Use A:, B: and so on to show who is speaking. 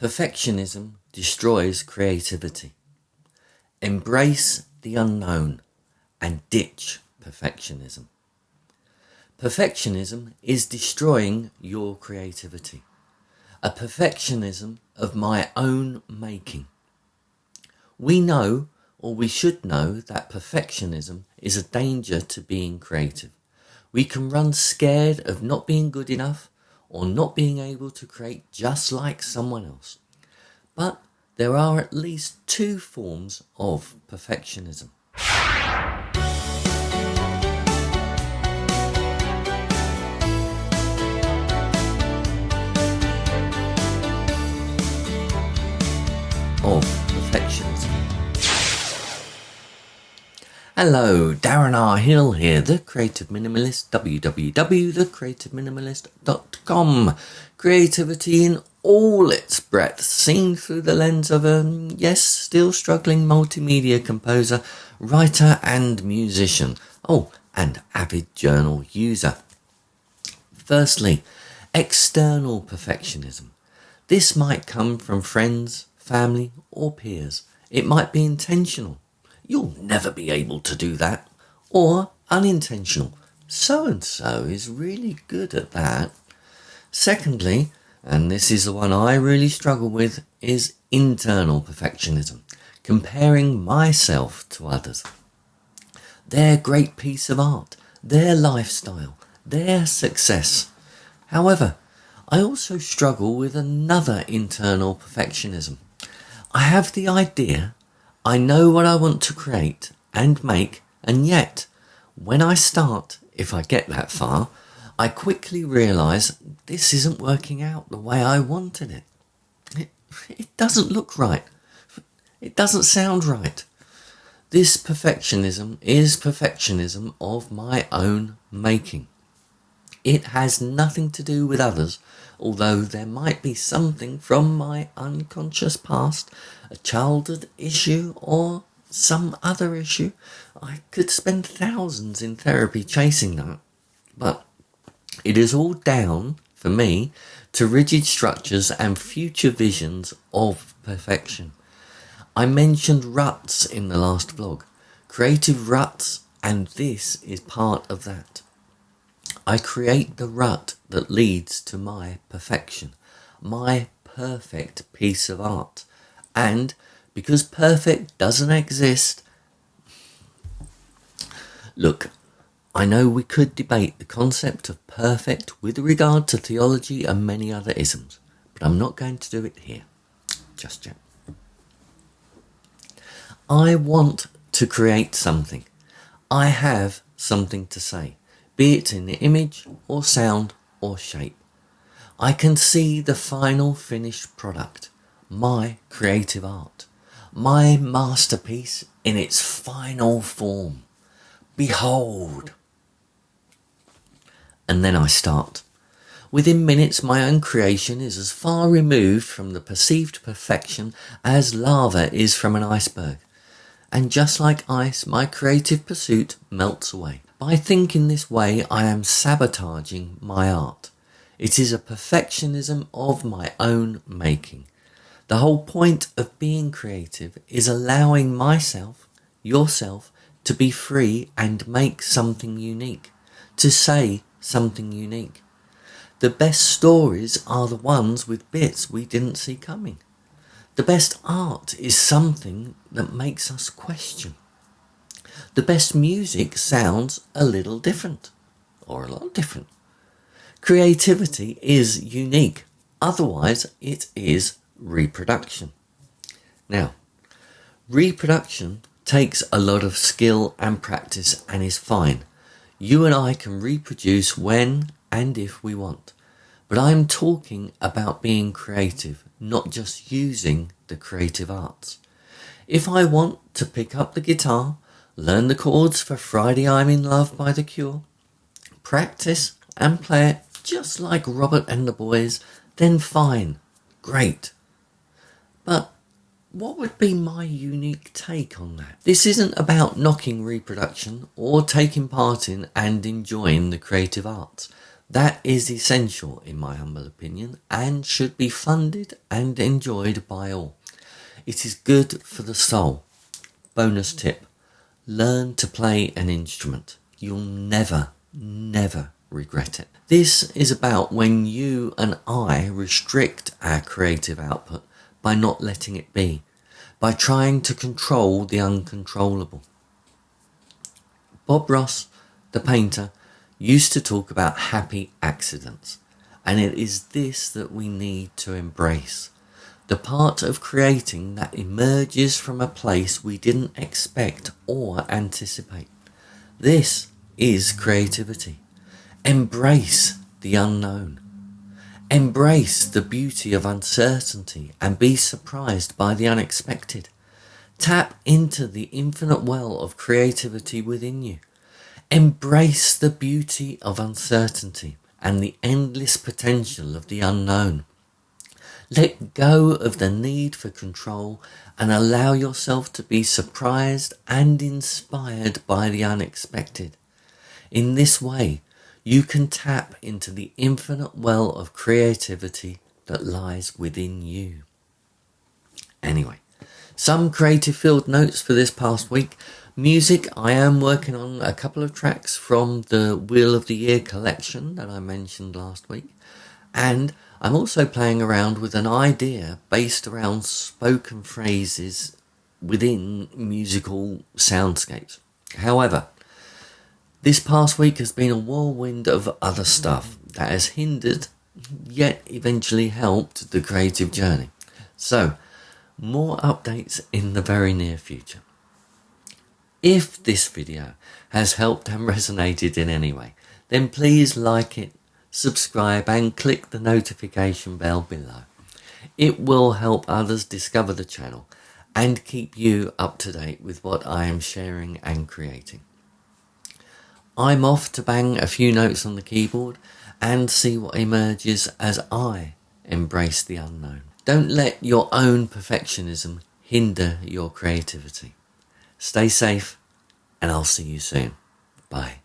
A: Perfectionism destroys creativity. Embrace the unknown and ditch perfectionism. Perfectionism is destroying your creativity. A perfectionism of my own making. We know, or we should know, that perfectionism is a danger to being creative. We can run scared of not being good enough or not being able to create just like someone else. But there are at least two forms of perfectionism. Of perfectionism. Hello, Darren R. Hill here, the Creative Minimalist, www.thecreativeminimalist.com. Creativity in all its breadth, seen through the lens of a, still struggling multimedia composer, writer and musician. Oh, and avid journal user. Firstly, external perfectionism. This might come from friends, family or peers. It might be intentional. You'll never be able to do that. Or unintentional. So-and-so is really good at that. Secondly, and this is the one I really struggle with, is internal perfectionism. Comparing myself to others. Their great piece of art, their lifestyle, their success. However, I also struggle with another internal perfectionism. I have the idea, I know what I want to create and make, and yet, when I start, if I get that far, I quickly realise this isn't working out the way I wanted it. It doesn't look right. It doesn't sound right. This perfectionism is perfectionism of my own making. It has nothing to do with others, although there might be something from my unconscious past, a childhood issue or some other issue. I could spend thousands in therapy chasing that, but it is all down, for me, to rigid structures and future visions of perfection. I mentioned ruts in the last vlog, creative ruts, and this is part of that. I create the rut that leads to my perfection, my perfect piece of art. And because perfect doesn't exist, look, I know we could debate the concept of perfect with regard to theology and many other isms, but I'm not going to do it here, just yet. I want to create something. I have something to say, be it in image or sound or shape. I can see the final finished product, my creative art, my masterpiece in its final form. Behold! And then I start. Within minutes, my own creation is as far removed from the perceived perfection as lava is from an iceberg. And just like ice, my creative pursuit melts away. By thinking this way, I am sabotaging my art. It is a perfectionism of my own making. The whole point of being creative is allowing myself, yourself, to be free and make something unique, to say something unique. The best stories are the ones with bits we didn't see coming. The best art is something that makes us question. The best music sounds a little different, or a lot different. Creativity is unique, otherwise it is reproduction. Now, reproduction takes a lot of skill and practice and is fine. You and I can reproduce when and if we want. But I'm talking about being creative, not just using the creative arts. If I want to pick up the guitar, learn the chords for Friday I'm in Love by The Cure, practice and play it just like Robert and the Boys, then fine, great. But what would be my unique take on that? This isn't about knocking reproduction or taking part in and enjoying the creative arts. That is essential, in my humble opinion, and should be funded and enjoyed by all. It is good for the soul. Bonus tip: learn to play an instrument. You'll never regret it. This is about when you and I restrict our creative output by not letting it be, by trying to control the uncontrollable. Bob Ross, the painter, used to talk about happy accidents, and it is this that we need to embrace. The part of creating that emerges from a place we didn't expect or anticipate. This is creativity. Embrace the unknown. Embrace the beauty of uncertainty and be surprised by the unexpected. Tap into the infinite well of creativity within you. Embrace the beauty of uncertainty and the endless potential of the unknown. Let go of the need for control and allow yourself to be surprised and inspired by the unexpected. In this way, you can tap into the infinite well of creativity that lies within you. Anyway, some creative field notes for this past week. Music, I am working on a couple of tracks from the Wheel of the Year collection that I mentioned last week. And I'm also playing around with an idea based around spoken phrases within musical soundscapes. However, this past week has been a whirlwind of other stuff that has hindered, yet eventually helped the creative journey. So, more updates in the very near future. If this video has helped and resonated in any way, then please like it, subscribe and click the notification bell below. It will help others discover the channel and keep you up to date with what I am sharing and creating. I'm off to bang a few notes on the keyboard and see what emerges as I embrace the unknown. Don't let your own perfectionism hinder your creativity. Stay safe, and I'll see you soon. Bye.